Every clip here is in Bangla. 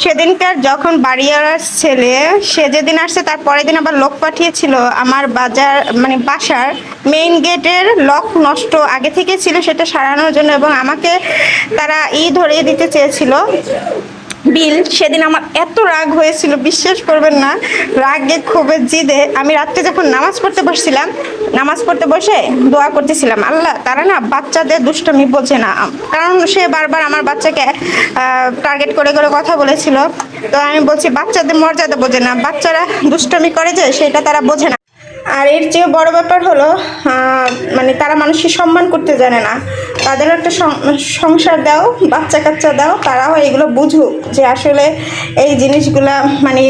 সেদিনকার যখন বাড়িওয়ালার ছেলে সে যেদিন আসছে তার পরের দিন আবার লোক পাঠিয়েছিল আমার বাজার মানে বাসার মেইন গেটের লক নষ্ট আগে থেকে ছিল সেটা সারানোর জন্য, এবং আমাকে তারা ধরিয়ে দিতে চেয়েছিল বিল। সেদিন আমার এত রাগ হয়েছিল বিশ্বাস করবেন না, রাগে ক্ষোভে জিদে আমি রাত্রে যখন নামাজ পড়তে বসছিলাম, নামাজ পড়তে বসে দোয়া করতেছিলাম, আল্লাহ তারা না বাচ্চাদের দুষ্টমি বোঝে না, কারণ সে বারবার আমার বাচ্চাকে টার্গেট করে করে কথা বলেছিল। তো আমি বলছি বাচ্চাদের মর্যাদা বোঝে না, বাচ্চারা দুষ্টমি করে যে সেটা তারা বোঝে না। আর এর চেয়ে বড় ব্যাপার হলো মানে তারা মানুষকে সম্মান করতে জানে না। তাদের একটা সংসার দাও, বাচ্চা কাচ্চা দাও, তারাও এগুলো বুঝুক যে আসলে এই জিনিসগুলা মানে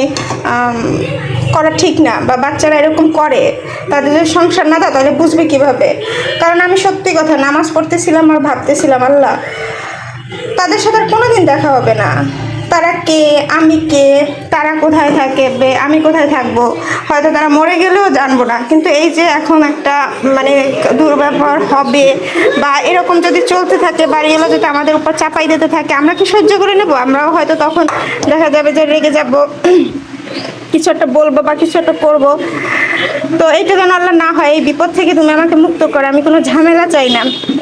করা ঠিক না, বা বাচ্চারা এরকম করে, তাদের যদি সংসার না দাও তাহলে বুঝবে কিভাবে। কারণ আমি সত্যি কথা নামাজ পড়তেছিলাম আর ভাবতেছিলাম, আল্লাহ তাদের সাথে আর কোনোদিন দেখা হবে না, তারা কে আমি কে, তারা কোথায় থাকে আমি কোথায় থাকবো, হয়তো তারা মরে গেলেও জানবো না। কিন্তু এই যে এখন একটা মানে দুর্ব্যবহার হবে বা এরকম যদি চলতে থাকে, বাড়িওয়ালা যদি আমাদের উপর চাপাই দিতে থাকে, আমরা কি সহ্য করে নেবো? আমরাও হয়তো তখন দেখা যাবে যে রেগে যাব, কিছু একটা বলবো বা কিছু একটা করবো। তো এইটা যেন আল্লাহ না হয়, এই বিপদ থেকে তুমি আমাকে মুক্ত করো, আমি কোনো ঝামেলা চাই না।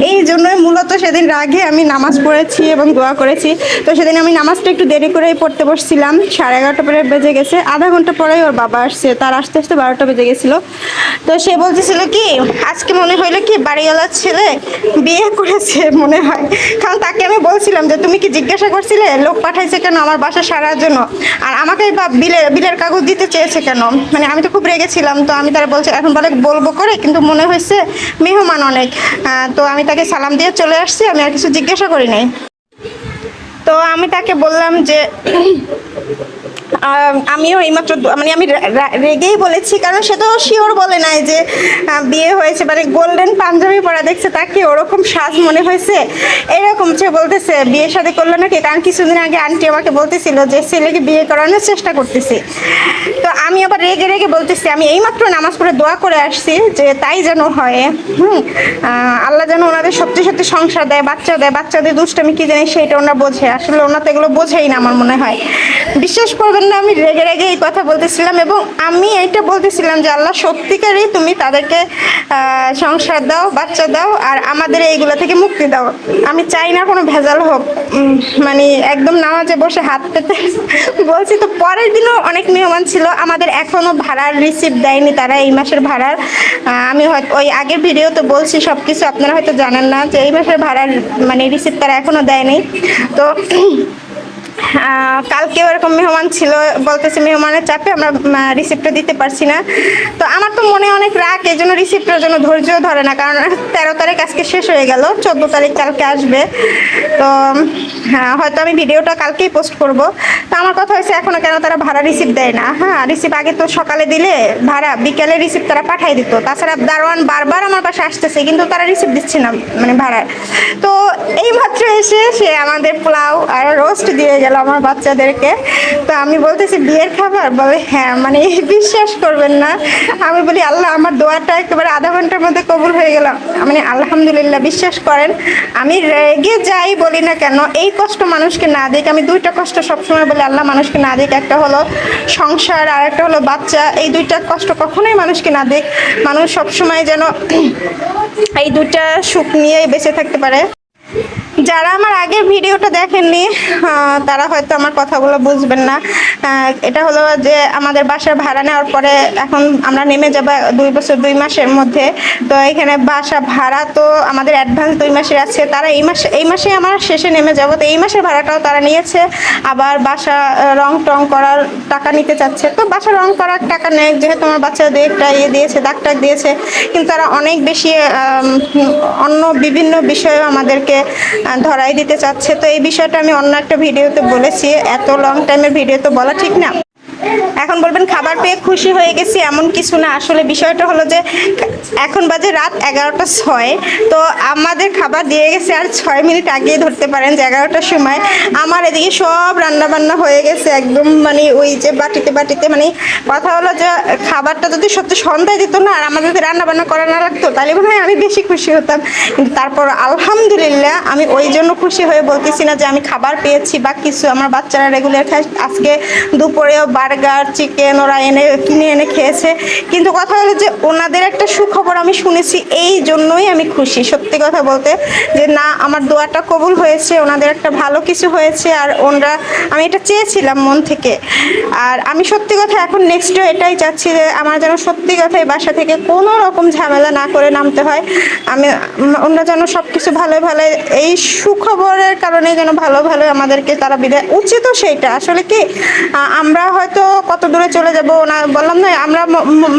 এই জন্যই মূলত সেদিন রাগে আমি নামাজ পড়েছি এবং দোয়া করেছি। তো সেদিন আমি নামাজটা একটু দেরি করেই পড়তে বসছিলাম, 11:30 পরে বেজে গেছে, আধা ঘন্টা পরেই ওর বাবা আসছে, তার আসতে আসতে 12টা বেজে গেছিলো। তো সে বলতেছিল কি আজকে মনে হইলো কি বাড়িওয়ালার ছেলে বিয়ে করেছে মনে হয়, কারণ তাকে আমি বলছিলাম যে তুমি কি জিজ্ঞাসা করছিলে লোক পাঠাইছে কেন আমার বাসা সারার জন্য, আর আমাকে বিলের কাগজ দিতে চেয়েছে কেন। মানে আমি তো খুব রেগেছিলাম, তো আমি তারা বলছি এখন বলবো করে, কিন্তু মনে হয়েছে মেহমান অনেক, তো আমি তাকে সালাম দিয়ে চলে আসছি, আমি আর কিছু জিজ্ঞাসা করি নাই। তো আমি তাকে বললাম যে আমিও এইমাত্র মানে আমি রেগেই বলেছি, কারণ সে তো শিওর বলে নাই যে বিয়ে হয়েছে, মানে গোল্ডেন পাঞ্জাবি পরা দেখছে তাকে ওরকম সাজ মনে হয়েছে, এরকম সে বলতেছে বিয়ে শাদী করলো নাকি। কারণ কিছুদিন আগে আন্টি আমাকে বলতেছিল যে ছেলেকে বিয়ে করানোর চেষ্টা করতেছি। তো আমি আবার রেগে রেগে বলতেছি আমি এইমাত্র নামাজ পড়ে দোয়া করে আসছি যে তাই যেন হয়, আল্লাহ যেন ওনাদের সত্যি সত্যি সংসার দেয়, বাচ্চা দেয়, বাচ্চাদের দুষ্টামি কি জানি সেইটা ওনারা বোঝে। আসলে ওনারা তো এগুলো বোঝেই না আমার মনে হয়। বিশ্বাস করবেন না, আমি রেগে রেগে এই কথা বলতেছিলাম, এবং আমি এইটা বলতেছিলাম যে আল্লাহ সত্যিকারই তুমি তাদেরকে সংসার দাও, বাচ্চা দাও, আর আমাদের এইগুলো থেকে মুক্তি দাও। আমি চাই না কোনো ভেজাল হোক। মানে একদম নামাজে বসে হাত পেতে বলছি। তো পরের দিনও অনেক মেহমান ছিল, আমাদের এখনো ভাড়ার রিসিপ্ট দেয়নি তারা, এই মাসের ভাড়ার। আমি হয়তো ওই আগের ভিডিওতে বলছি সব কিছু, আপনারা হয়তো জানেন না যে এই মাসের ভাড়ার মানে রিসিপ্ট তারা এখনো দেয়নি। তো কালকেও এরকম মেহমান ছিল, বলতেছে মেহমানের চাপে আমরা রিসিপ্টটা দিতে পারছি না। তো আমার তো মনে অনেক রাগ, এই জন্য রিসিপ্টের জন্য ধৈর্য ধরে না, কারণ 13 তারিখ আজকে শেষ হয়ে গেল, 14 তারিখ কালকে আসবে। তো হয়তো আমি ভিডিওটা কালকেই পোস্ট করব। তো আমার কথা হয়েছে এখনো কেন তারা ভাড়া রিসিপ্ট দেয় না। রিসিপ্ট আগে তো সকালে দিলে ভাড়া বিকেলে রিসিপ্ট তারা পাঠাই দিত, তাছাড়া দারোয়ান বারবার আমার পাশে আসতেছে কিন্তু তারা রিসিপ্ট দিচ্ছে না মানে ভাড়ার। তো এই মাত্র এসে সে আমাদের পোলাও আর রোস্ট দিয়ে গেল আমার বাচ্চাদেরকে। তো আমি বলতেছি বিয়ের খাবার, বলে হ্যাঁ। মানে বিশ্বাস করবেন না, আমি বলি আল্লাহ আমার দোয়াটা একেবারে আধা ঘন্টার মধ্যে কবুল হয়ে গেল। মানে আলহামদুলিল্লাহ। বিশ্বাস করেন আমি রেগে যাই বলি না কেন, এই কষ্ট মানুষকে না দিক। আমি দুইটা কষ্ট সবসময় বলি আল্লাহ মানুষকে না দিক, একটা হলো সংসার আর একটা হলো বাচ্চা। এই দুইটা কষ্ট কখনোই মানুষকে না দিক, মানুষ সবসময় যেন এই দুইটা সুখ নিয়েই বেঁচে থাকতে পারে। যারা আমার আগের ভিডিওটা দেখেননি তারা হয়তো আমার কথাগুলো বুঝবেন না। এটা হলো যে আমাদের বাসার ভাড়া নেওয়ার পরে এখন আমরা নেমে যাব 2 বছর 2 মাসের মধ্যে। তো এখানে বাসা ভাড়া তো আমাদের অ্যাডভান্স 2 মাসের আছে, তারা এই মাসে আমার শেষে নেমে যাব। তো এই মাসের ভাড়াটাও তারা নিয়েছে, আবার বাসা রং টং করার টাকা নিতে চাচ্ছে। তো বাসা রং করার টাকা নেই, যেহেতু আমার বাচ্চা একটা দিয়েছে, দাগ টাক দিয়েছে, কিন্তু তারা অনেক বেশি অন্য বিভিন্ন বিষয়েও আমাদেরকে ধরাই দিতে চাচ্ছে। তো এই বিষয়টা আমি অন্য একটা ভিডিওতে বলেছি, এত লং টাইমের ভিডিও তো বলা ঠিক না। এখন বলবেন খাবার পেয়ে খুশি হয়ে গেছি, এমন কিছু না। আসলে বিষয়টা হলো যে এখন বাজে রাত 11টা 6, তো আমাদের খাবার দিয়ে গেছে আর 6 মিনিট আগেই ধরতে পারেন যে 11টার সময়। আমার এদিকে সব রান্না বান্না হয়ে গেছে একদম, মানে ওই যে বাটিতে বাটিতে, মানে কথা হলো যে খাবারটা যদি সত্যি সন্ধ্যায় দিত না আর আমাদের যদি রান্না বান্না করা না লাগতো তাহলে মনে হয় আমি বেশি খুশি হতাম। কিন্তু তারপর আলহামদুলিল্লাহ আমি ওই জন্য খুশি হয়ে বলতেছি না যে আমি খাবার পেয়েছি বা কিছু। আমার বাচ্চারা রেগুলার খায়, আজকে দুপুরেও বার্গার চিকেন ওরা কিনে এনে খেয়েছে। কিন্তু কথা হলো যে ওনাদের একটা সুখবর আমি শুনেছি, এই জন্যই আমি খুশি সত্যি কথা বলতে, যে না আমার দোয়াটা কবুল হয়েছে, ওনাদের একটা ভালো কিছু হয়েছে। আর ওনারা, আমি এটা চেয়েছিলাম মন থেকে। আর আমি সত্যি কথা এখন নেক্সটও এটাই চাচ্ছি যে আমার যেন সত্যি কথা এই বাসা থেকে কোনো রকম ঝামেলা না করে নামতে হয়। আমি ওনারা যেন সব কিছু ভালো ভালো, এই সুখবরের কারণে যেন ভালো ভালো আমাদেরকে তারা বিদায়, উচিতও সেইটা। আসলে কি আমরা হয়তো কত দূরে চলে যাব না, বললাম না, আমরা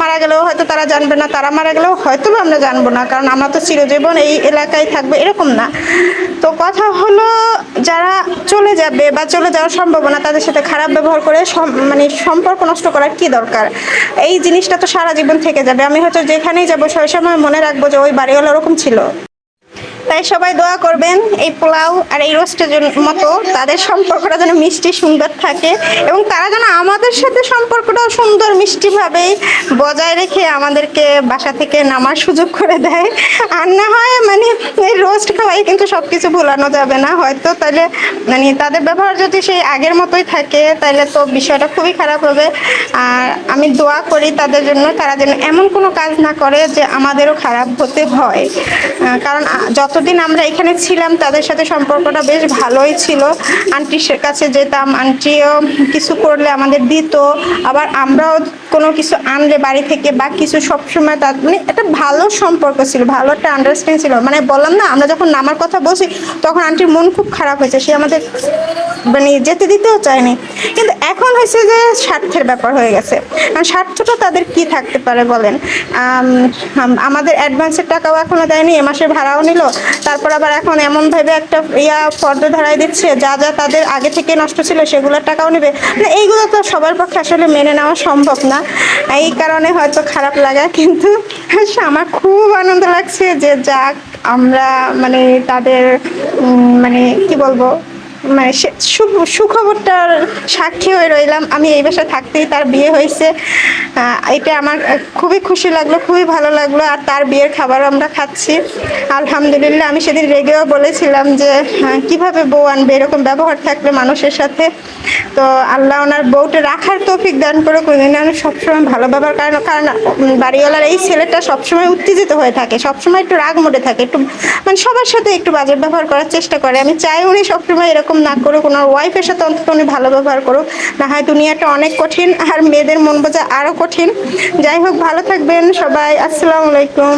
মারা গেলেও হয়তো তারা জানবে না, তারা মারা গেলেও হয়তো আমরা জানবো না, কারণ আমরা তো চিরজীবন এই এলাকায় থাকবো এরকম না। তো কথা হলো যারা চলে যাবে বা চলে যাওয়ার সম্ভাবনা, তাদের সাথে খারাপ ব্যবহার করে মানে সম্পর্ক নষ্ট করার কি দরকার? এই জিনিসটা তো সারা জীবন থেকে যাবে। আমি হয়তো যেখানেই যাবো সেই সময় মনে রাখবো যে ওই বাড়িওয়ালা ওরকম ছিল। তাই সবাই দোয়া করবেন এই পোলাও আর এই রোস্টের মতো তাদের সম্পর্কটা যেন মিষ্টি সুন্দর থাকে, এবং তারা যেন আমাদের সাথে সম্পর্কটাও সুন্দর মিষ্টিভাবেই বজায় রেখে আমাদেরকে বাসা থেকে নামার সুযোগ করে দেয়। আর না হয় মানে এই রোস্ট খাওয়াই কিন্তু সব কিছু ভুলানো যাবে না হয়তো, তাহলে মানে তাদের ব্যবহার যদি সেই আগের মতোই থাকে তাহলে তো বিষয়টা খুবই খারাপ হবে। আর আমি দোয়া করি তাদের জন্য, তারা যেন এমন কোনো কাজ না করে যে আমাদেরও খারাপ হতে হয়। কারণ যতদিন আমরা এখানে ছিলাম তাদের সাথে সম্পর্কটা বেশ ভালোই ছিল। আন্টির কাছে যেতাম, আন্টিও কিছু করলে আমাদের দিত, আবার আমরাও কোনো কিছু আনলে বাড়ি থেকে বা কিছু সবসময় তার মানে একটা ভালো সম্পর্ক ছিল, ভালো একটা আন্ডারস্ট্যান্ডিং ছিল। মানে বললাম না, আমরা যখন নামার কথা বলছি তখন আন্টির মন খুব খারাপ হয়েছে, সে আমাদের মানে যেতে দিতেও চায়নি। কিন্তু এখন হয়েছে যে স্বার্থের ব্যাপার হয়ে গেছে। কারণ স্বার্থটা তাদের কি থাকতে পারে বলেন? আমাদের অ্যাডভান্সের টাকাও এখনো দেয়নি, এ মাসের ভাড়াও নিল, তারপর আবার এখন এমনভাবে একটা ফর্দ ধরাই দিচ্ছে যা যা তাদের আগে থেকে নষ্ট ছিল সেগুলোর টাকাও নেবে। মানে এইগুলো তো সবার পক্ষে আসলে মেনে নেওয়া সম্ভব না, এই কারণে হয়তো খারাপ লাগা। কিন্তু আমার খুব আনন্দ লাগছে যে যাক আমরা মানে তাদের মানে কি বলবো, মানে সুখবরটার সাক্ষী হয়ে রইলাম। আমি এই বাসায় থাকতেই তার বিয়ে হয়েছে, এটা আমার খুবই খুশি লাগলো, খুবই ভালো লাগলো। আর তার বিয়ের খাবারও আমরা খাচ্ছি আলহামদুলিল্লাহ। আমি সেদিন রেগেও বলেছিলাম যে কিভাবে বউ আনবে এরকম ব্যবহার থাকলে মানুষের সাথে। তো আল্লাহ ওনার বউটা রাখার তৌফিক দান করে, কোনদিন সবসময় ভালো ব্যবহার, কারণ বাড়িওয়ালার এই ছেলেটা সবসময় উত্তেজিত হয়ে থাকে, সবসময় একটু রাগ মোডে থাকে, একটু মানে সবার সাথে একটু বাজে ব্যবহার করার চেষ্টা করে। আমি চাই উনি সবসময় এরকম না করুক, ওনার ওয়াইফের সাথে অন্তত উনি ভালো ব্যবহার করুক। না হয় দুনিয়াটা অনেক কঠিন, আর মেয়েদের মন বোঝা আরও কঠিন। যাই হোক, ভালো থাকবেন সবাই, আসসালামু আলাইকুম।